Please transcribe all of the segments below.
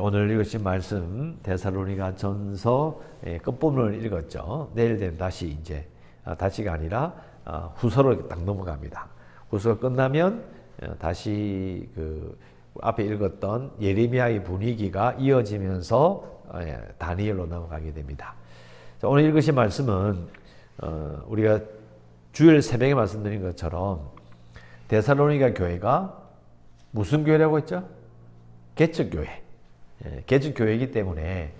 오늘 읽으신 말씀 데살로니가 전서 끝부분을 읽었죠. 내일 되면 다시 이제 다시가 아니라 후서로 딱 넘어갑니다. 후서가 끝나면 다시 그 앞에 읽었던 예레미야의 분위기가 이어지면서 다니엘로 넘어가게 됩니다. 자, 오늘 읽으신 말씀은 우리가 주일 새벽에 말씀드린 것처럼 데살로니가 교회가 무슨 교회라고 했죠? 개척교회. 개척교회이기 때문에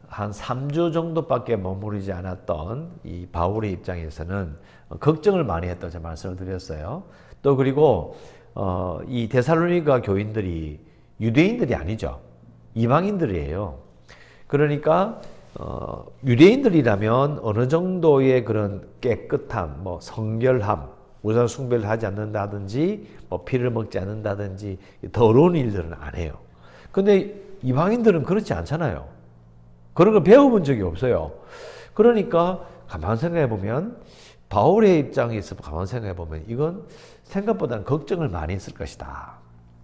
한 3주 정도밖에 머무르지 않았던 이 바울의 입장에서는 걱정을 많이 했다고 제가 말씀을 드렸어요. 또 그리고 이 데살로니가 교인들이 유대인들이 아니죠. 이방인들이에요. 그러니까 유대인들이라면 어느 정도의 그런 깨끗함, 뭐 성결함, 우상 숭배를 하지 않는다든지 뭐 피를 먹지 않는다든지 더러운 일들은 안 해요. 근데 이방인들은 그렇지 않잖아요. 그런 걸 배워본 적이 없어요. 그러니까 가만 생각해 보면 바울의 입장에서 가만 생각해 보면 이건 생각보다는 걱정을 많이 했을 것이다.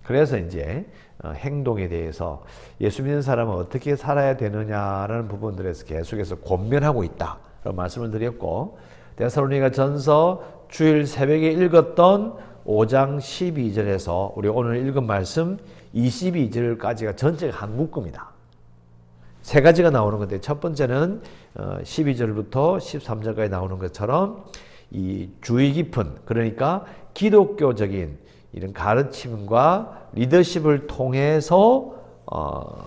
그래서 이제 행동에 대해서 예수 믿는 사람은 어떻게 살아야 되느냐라는 부분들에서 계속해서 권면하고 있다. 라고 말씀을 드렸고, 데살로니가 전서 주일 새벽에 읽었던 5장 12절에서 우리 오늘 읽은 말씀 22절까지가 전체가 한 묶음이다. 세 가지가 나오는 건데, 첫 번째는 12절부터 13절까지 나오는 것처럼 이 주의 깊은, 그러니까 기독교적인 이런 가르침과 리더십을 통해서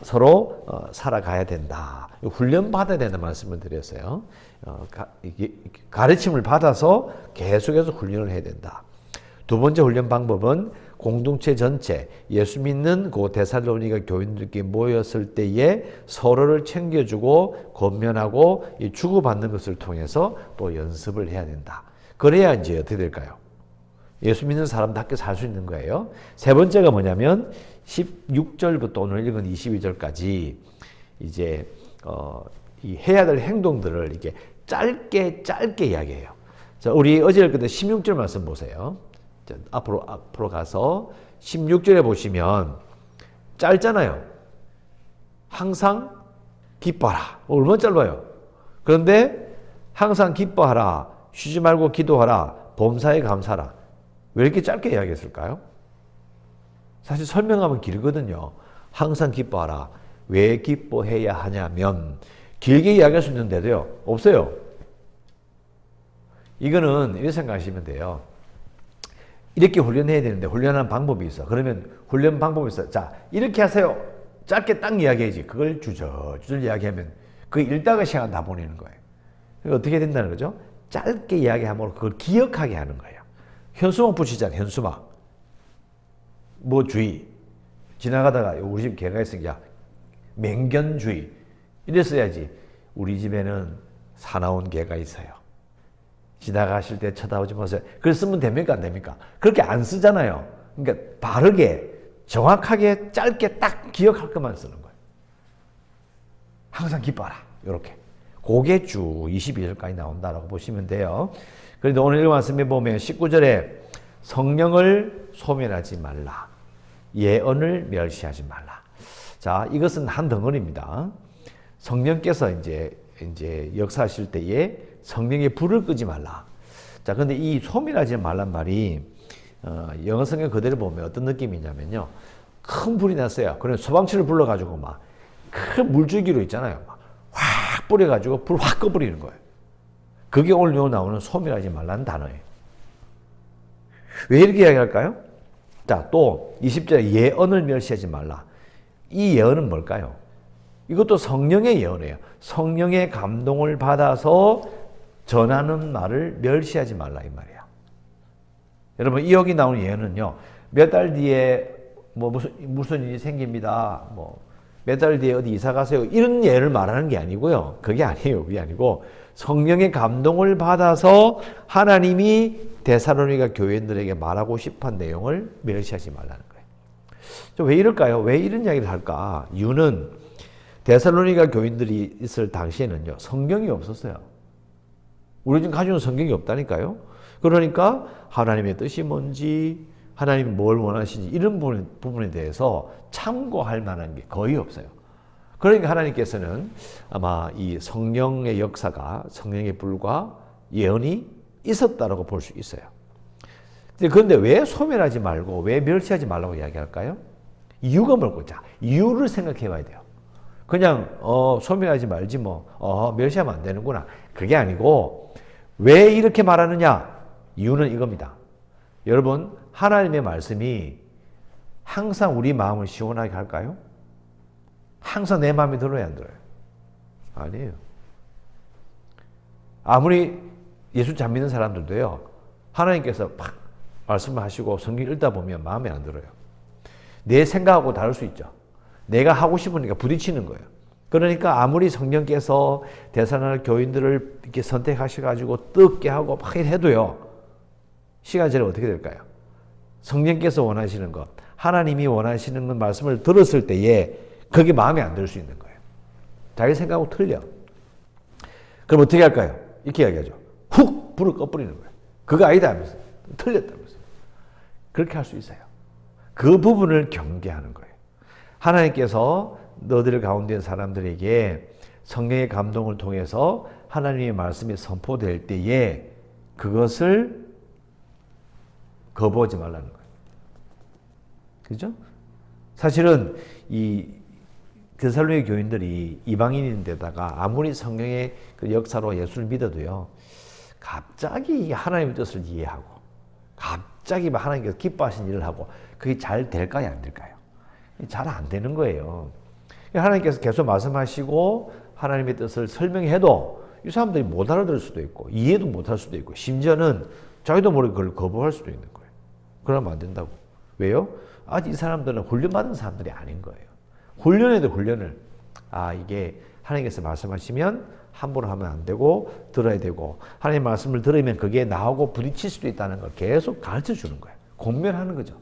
서로 살아가야 된다. 훈련받아야 된다는 말씀을 드렸어요. 가르침을 받아서 계속해서 훈련을 해야 된다. 두 번째 훈련 방법은 공동체 전체, 예수 믿는 그 데살로니가 교인들끼리 모였을 때에 서로를 챙겨주고 권면하고 주고받는 것을 통해서 또 연습을 해야 된다. 그래야 이제 어떻게 될까요? 예수 믿는 사람답게 살 수 있는 거예요. 세 번째가 뭐냐면 16절부터 오늘 읽은 22절까지 이제 이 해야 될 행동들을 이렇게 짧게 이야기해요. 자, 우리 어제 읽었던 16절 말씀 보세요. 자, 앞으로 가서 16절에 보시면 짧잖아요. 항상 기뻐하라. 얼마나 짧아요. 그런데 항상 기뻐하라. 쉬지 말고 기도하라. 범사에 감사하라. 왜 이렇게 짧게 이야기했을까요? 사실 설명하면 길거든요. 항상 기뻐하라. 왜 기뻐해야 하냐면 길게 이야기할 수 있는데도요. 없어요. 이거는 이렇게 생각하시면 돼요. 이렇게 훈련해야 되는데 훈련하는 방법이 있어. 그러면 훈련 방법이 있어. 자, 이렇게 하세요. 짧게 딱 이야기해야지. 그걸 주저주저 이야기하면 그 읽다가 시간 다 보내는 거예요. 어떻게 된다는 거죠? 짧게 이야기함으로 그걸 기억하게 하는 거예요. 현수막 붙이잖아. 현수막. 뭐 주의. 지나가다가 우리 집 개가 있으니까 맹견주의. 이랬어야지. 우리 집에는 사나운 개가 있어요. 지나가실 때 쳐다보지 마세요. 그걸 쓰면 됩니까? 안 됩니까? 그렇게 안 쓰잖아요. 그러니까 바르게, 정확하게, 짧게 딱 기억할 것만 쓰는 거예요. 항상 기뻐하라. 이렇게. 그게 주 22절까지 나온다라고 보시면 돼요. 그런데 오늘 읽은 말씀에 보면 19절에 성령을 소멸하지 말라. 예언을 멸시하지 말라. 자, 이것은 한 덩어리입니다. 성령께서 이제 역사하실 때에 성령의 불을 끄지 말라. 자, 근데 이 소멸하지 말란 말이 영어 성경 그대로 보면 어떤 느낌이냐면요. 큰 불이 났어요. 그래서 소방차를 불러가지고 막 큰 물줄기로 있잖아요. 막 확 뿌려가지고 불 확 꺼버리는 거예요. 그게 오늘 나오는 소멸하지 말라는 단어예요. 왜 이렇게 이야기할까요? 자, 또 20절에 예언을 멸시하지 말라. 이 예언은 뭘까요? 이것도 성령의 예언이에요. 성령의 감동을 받아서 전하는 말을 멸시하지 말라 이 말이야. 여러분, 이 여기 나오는 예언은요. 몇 달 뒤에 뭐 무슨 일이 생깁니다. 뭐 몇 달 뒤에 어디 이사 가세요. 이런 예를 말하는 게 아니고요. 그게 아니에요. 그게 아니고 성령의 감동을 받아서 하나님이 데살로니가 교인들에게 말하고 싶은 내용을 멸시하지 말라는 거예요. 왜 이럴까요? 왜 이런 이야기를 할까? 이유는 데살로니가 교인들이 있을 당시에는요. 성경이 없었어요. 우리 지금 가지고 있는 성경이 없다니까요. 그러니까 하나님의 뜻이 뭔지, 하나님이 뭘 원하시는지 이런 부분에 대해서 참고할 만한 게 거의 없어요. 그러니까 하나님께서는 아마 이 성령의 역사가, 성령의 불과 예언이 있었다라고 볼 수 있어요. 그런데 왜 소멸하지 말고 왜 멸시하지 말라고 이야기할까요? 이유가 뭘까? 자, 이유를 생각해 봐야 돼요. 그냥 소멸하지 말지 뭐 멸시하면 안 되는구나. 그게 아니고 왜 이렇게 말하느냐? 이유는 이겁니다. 여러분, 하나님의 말씀이 항상 우리 마음을 시원하게 할까요? 항상 내 마음에 들어야 안 들어요? 아니에요. 아무리 예수 잘 믿는 사람들도요, 하나님께서 막 말씀을 하시고 성경 읽다 보면 마음에 안 들어요. 내 생각하고 다를 수 있죠. 내가 하고 싶으니까 부딪히는 거예요. 그러니까 아무리 성령께서 대사나 교인들을 이렇게 선택하셔가지고 뜨겁게 하고 막 해도요, 시간 지나면 어떻게 될까요? 성령께서 원하시는 것, 하나님이 원하시는 것 말씀을 들었을 때에 그게 마음에 안 들 수 있는 거예요. 자기 생각하고 틀려. 그럼 어떻게 할까요? 이렇게 이야기하죠. 훅! 불을 꺼버리는 거예요. 그거 아니다 하면서. 틀렸다면서. 그렇게 할 수 있어요. 그 부분을 경계하는 거예요. 하나님께서 너들 가운데 있는 사람들에게 성령의 감동을 통해서 하나님의 말씀이 선포될 때에 그것을 거부하지 말라는 거예요. 그죠? 사실은 이 데살로니가 교인들이 이방인인데다가 아무리 성령의 그 역사로 예수를 믿어도요, 갑자기 하나님의 뜻을 이해하고 갑자기 하나님께서 기뻐하신 일을 하고 그게 잘 될까요? 안 될까요? 잘 안 되는 거예요. 하나님께서 계속 말씀하시고 하나님의 뜻을 설명해도 이 사람들이 못 알아들을 수도 있고 이해도 못할 수도 있고 심지어는 자기도 모르게 그걸 거부할 수도 있는 거예요. 그러면 안 된다고. 왜요? 아직 이 사람들은 훈련받은 사람들이 아닌 거예요. 훈련해도 훈련을 이게 하나님께서 말씀하시면 함부로 하면 안 되고 들어야 되고 하나님 말씀을 들으면 그게 나하고 부딪힐 수도 있다는 걸 계속 가르쳐 주는 거예요. 권면하는 거죠.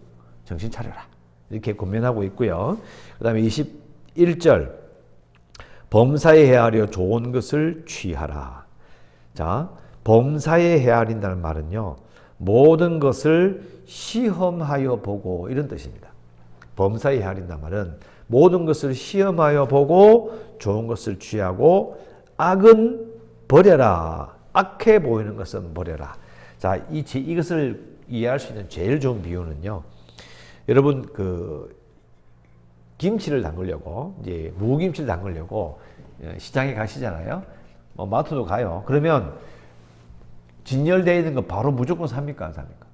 정신 차려라. 이렇게 권면하고 있고요. 그 다음에 21절 범사에 헤아려 좋은 것을 취하라. 자, 범사에 헤아린다는 말은요, 모든 것을 시험하여 보고 이런 뜻입니다. 범사에 헤아린다는 말은 모든 것을 시험하여 보고 좋은 것을 취하고 악은 버려라. 악해 보이는 것은 버려라. 자, 이것을 이해할 수 있는 제일 좋은 비유는요, 여러분 김치를 담그려고 이제 무김치를 담그려고 시장에 가시잖아요. 마트도 가요. 그러면 진열되어 있는 거 바로 무조건 삽니까? 안 삽니까?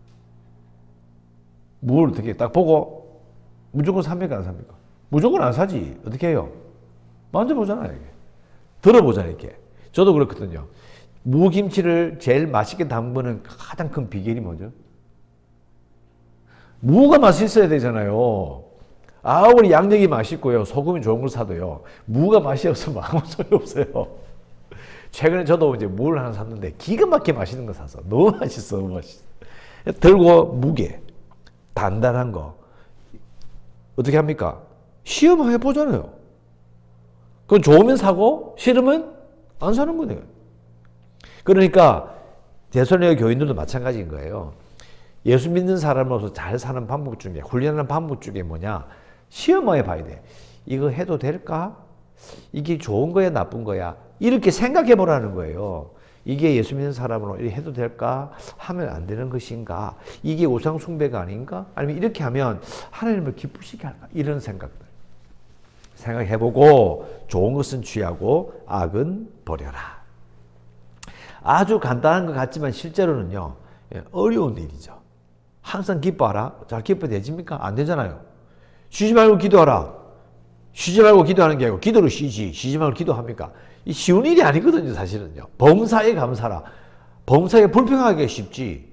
뭘 어떻게 딱 보고 무조건 삽니까? 안 삽니까? 무조건 안 사지. 어떻게 해요? 만져보잖아요. 이게. 들어보잖아요. 이렇게. 저도 그렇거든요. 무김치를 제일 맛있게 담그는 가장 큰 비결이 뭐죠? 무가 맛있어야 되잖아요. 아무리 양념이 맛있고요, 소금이 좋은 걸 사도요, 무가 맛이 없으면 아무 소리 없어요. 최근에 저도 이제 무를 하나 샀는데 기가 막히게 맛있는 거 샀어. 너무 맛있어, 너무 맛있어. 들고 무게, 단단한 거 어떻게 합니까? 시험해 보잖아요. 그건 좋으면 사고 싫으면 안 사는 거네요. 그러니까 데살로니가 교인들도 마찬가지인 거예요. 예수 믿는 사람으로서 잘 사는 방법 중에, 훈련하는 방법 중에 뭐냐? 시험해 봐야 돼. 이거 해도 될까? 이게 좋은 거야, 나쁜 거야? 이렇게 생각해 보라는 거예요. 이게 예수 믿는 사람으로 이렇게 해도 될까? 하면 안 되는 것인가? 이게 우상 숭배가 아닌가? 아니면 이렇게 하면 하나님을 기쁘시게 할까? 이런 생각들. 생각해 보고 좋은 것은 취하고 악은 버려라. 아주 간단한 것 같지만 실제로는요, 어려운 일이죠. 항상 기뻐하라. 잘 기뻐되집니까? 안 되잖아요. 쉬지 말고 기도하라. 쉬지 말고 기도하는 게 아니고 기도로 쉬지. 쉬지 말고 기도합니까? 이 쉬운 일이 아니거든요, 사실은요. 범사에 감사라. 범사에 불평하기가 쉽지.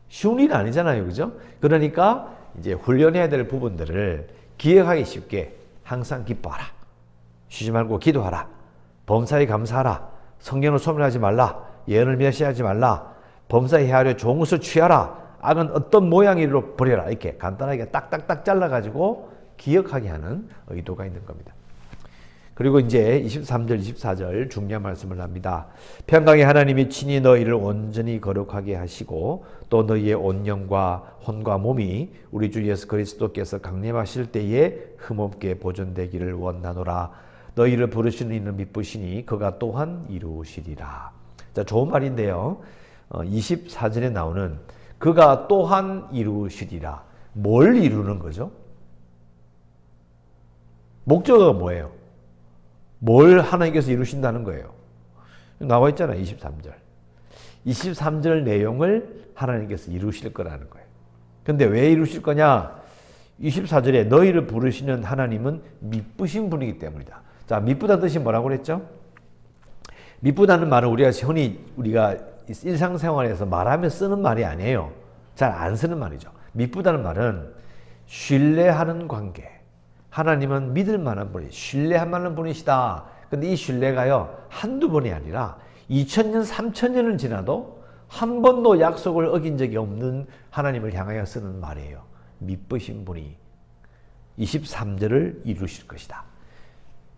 쉬운 일이 아니잖아요, 그죠? 그러니까 이제 훈련해야 될 부분들을 기억하기 쉽게 항상 기뻐하라. 쉬지 말고 기도하라. 범사에 감사하라. 성령을 소멸하지 말라. 예언을 멸시하지 말라. 범사에 헤아려 좋은 것을 취하라. 악은 어떤 모양이로 버려라. 이렇게 간단하게 딱딱딱 잘라가지고 기억하게 하는 의도가 있는 겁니다. 그리고 이제 23절, 24절 중요한 말씀을 합니다. 평강의 하나님이 친히 너희를 온전히 거룩하게 하시고 또 너희의 온 영과 혼과 몸이 우리 주 예수 그리스도께서 강림하실 때에 흠없게 보존되기를 원하노라. 너희를 부르시는 이는 미쁘시니 그가 또한 이루시리라. 자, 좋은 말인데요. 24절에 나오는 그가 또한 이루시리라. 뭘 이루는 거죠? 목적어가 뭐예요? 뭘 하나님께서 이루신다는 거예요. 나와 있잖아요. 23절. 23절 내용을 하나님께서 이루실 거라는 거예요. 근데 왜 이루실 거냐? 24절에 너희를 부르시는 하나님은 미쁘신 분이기 때문이다. 자, 미쁘다는 뜻이 뭐라고 그랬죠? 미쁘다는 말은 우리가 일상생활에서 말하며 쓰는 말이 아니에요. 잘 안 쓰는 말이죠. 미쁘다는 말은 신뢰하는 관계. 하나님은 믿을 만한 분이, 신뢰할 만한 분이시다. 근데 이 신뢰가요, 한두 번이 아니라 2000년, 3000년을 지나도 한 번도 약속을 어긴 적이 없는 하나님을 향하여 쓰는 말이에요. 미쁘신 분이 23절을 이루실 것이다.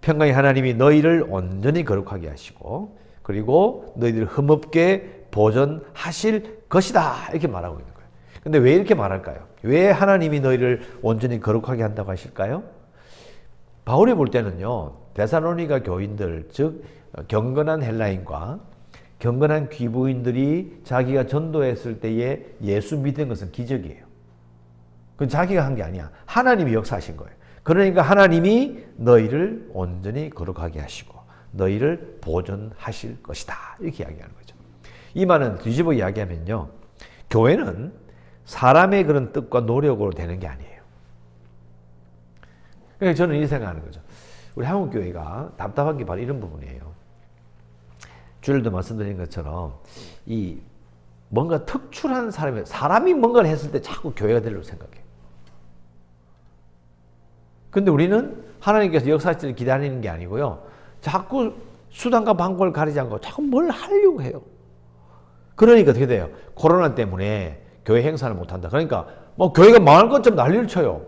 평강의 하나님이 너희를 온전히 거룩하게 하시고 그리고 너희를 흠없게 보존하실 것이다. 이렇게 말하고 있는 거예요. 근데 왜 이렇게 말할까요? 왜 하나님이 너희를 온전히 거룩하게 한다고 하실까요? 바울이 볼 때는요, 데살로니가 교인들, 즉 경건한 헬라인과 경건한 귀부인들이 자기가 전도했을 때에 예수 믿은 것은 기적이에요. 그건 자기가 한 게 아니야. 하나님이 역사하신 거예요. 그러니까 하나님이 너희를 온전히 거룩하게 하시고 너희를 보존하실 것이다. 이렇게 이야기하는 거죠. 이 말은 뒤집어 이야기하면요, 교회는 사람의 그런 뜻과 노력으로 되는 게 아니에요. 그러니까 저는 이 생각하는 거죠. 우리 한국교회가 답답한 게 바로 이런 부분이에요. 주일도 말씀드린 것처럼 이 뭔가 특출한 사람이 뭔가를 했을 때 자꾸 교회가 되려고 생각해요. 근데 우리는 하나님께서 역사를 기다리는 게 아니고요, 자꾸 수단과 방법을 가리지 않고 자꾸 뭘 하려고 해요. 그러니까 어떻게 돼요? 코로나 때문에 교회 행사를 못한다. 그러니까 뭐 교회가 망할 것처럼 난리를 쳐요.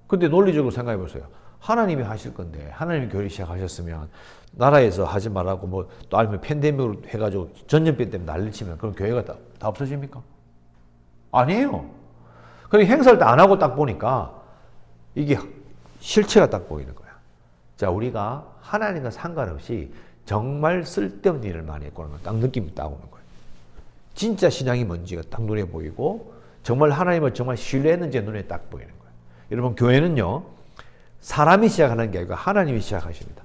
근데 논리적으로 생각해 보세요. 하나님이 하실 건데 하나님이 교회를 시작하셨으면 나라에서 하지 말라고 뭐 또 아니면 팬데믹으로 해가지고 전염병 때문에 난리를 치면 그럼 교회가 다 없어집니까? 아니에요. 그러니까 행사를 안 하고 딱 보니까 이게 실체가 딱 보이는 거야. 자, 우리가 하나님과 상관없이 정말 쓸데없는 일을 많이 했구나. 딱 느낌이 딱 오는 거예요. 진짜 신앙이 뭔지가 딱 눈에 보이고 정말 하나님을 정말 신뢰했는지 눈에 딱 보이는 거예요. 여러분, 교회는요, 사람이 시작하는 게 아니고 하나님이 시작하십니다.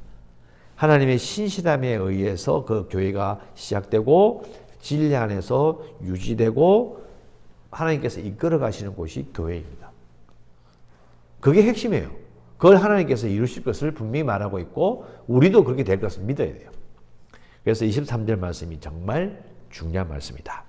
하나님의 신실함에 의해서 그 교회가 시작되고 진리 안에서 유지되고 하나님께서 이끌어 가시는 곳이 교회입니다. 그게 핵심이에요. 그걸 하나님께서 이루실 것을 분명히 말하고 있고 우리도 그렇게 될 것을 믿어야 돼요. 그래서 23절 말씀이 정말 중요한 말씀이다.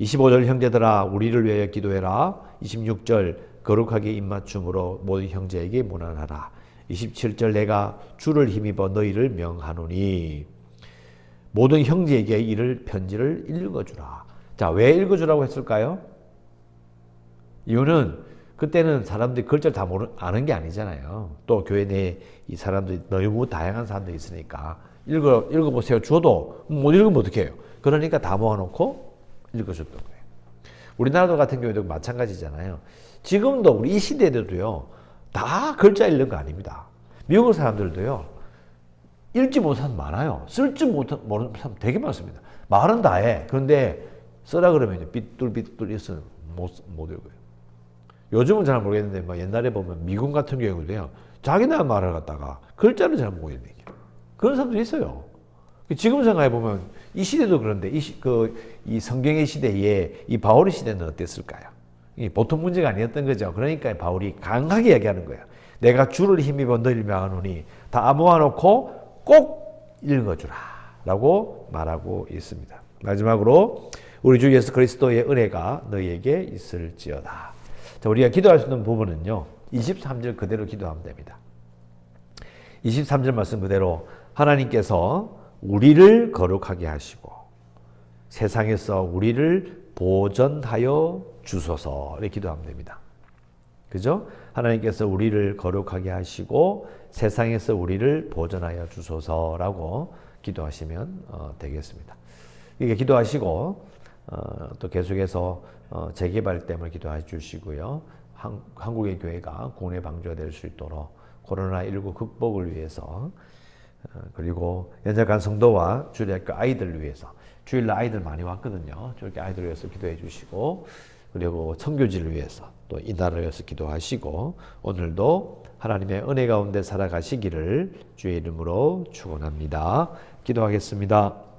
25절 형제들아 우리를 위하여 기도해라. 26절 거룩하게 입맞춤으로 모든 형제에게 문안하라. 27절 내가 주를 힘입어 너희를 명하노니 모든 형제에게 이를 편지를 읽어주라. 자, 왜 읽어주라고 했을까요? 이유는 그때는 사람들이 글자를 다 아는 게 아니잖아요. 또 교회 내에 이 사람들이 너무 다양한 사람들이 있으니까 읽어보세요 줘도 못 읽으면 어떻게 해요? 그러니까 다 모아놓고 읽어줬던 거예요. 우리나라도 같은 경우에도 마찬가지잖아요. 지금도 우리 이 시대에도요, 다 글자 읽는 거 아닙니다. 미국 사람들도요, 읽지 못하는 사람 많아요. 쓸지 모르는 사람 되게 많습니다. 말은 다 해. 그런데 쓰라 그러면 삐뚤삐뚤 있으면 못 읽어요. 요즘은 잘 모르겠는데, 뭐 옛날에 보면 미국 같은 경우도요, 자기네 말을 갖다가 글자를 잘 못 읽는 그런 사람들이 있어요. 지금 생각해보면 이 시대도 그런데 이 성경의 시대에 이 바울의 시대는 어땠을까요? 보통 문제가 아니었던 거죠. 그러니까 바울이 강하게 얘기하는 거예요. 내가 주를 힘입어 너희를 명하노니 다 모아놓고 꼭 읽어주라 라고 말하고 있습니다. 마지막으로 우리 주 예수 그리스도의 은혜가 너희에게 있을지어다. 자, 우리가 기도할 수 있는 부분은요, 23절 그대로 기도하면 됩니다. 23절 말씀 그대로 하나님께서 우리를 거룩하게 하시고 세상에서 우리를 보존하여 주소서 이렇게 기도하면 됩니다. 그죠? 하나님께서 우리를 거룩하게 하시고 세상에서 우리를 보존하여 주소서라고 기도하시면 되겠습니다. 이렇게 기도하시고 또 계속해서 재개발 때문에 기도해 주시고요. 한국의 교회가 구원의 방주가 될 수 있도록 코로나19 극복을 위해서 그리고 연약한 성도와 주일학교 아이들을 위해서 주일날 아이들 많이 왔거든요. 저렇게 아이들을 위해서 기도해 주시고 그리고 청교지를 위해서 또 이 나라를 위해서 기도하시고 오늘도 하나님의 은혜 가운데 살아가시기를 주의 이름으로 축원합니다. 기도하겠습니다.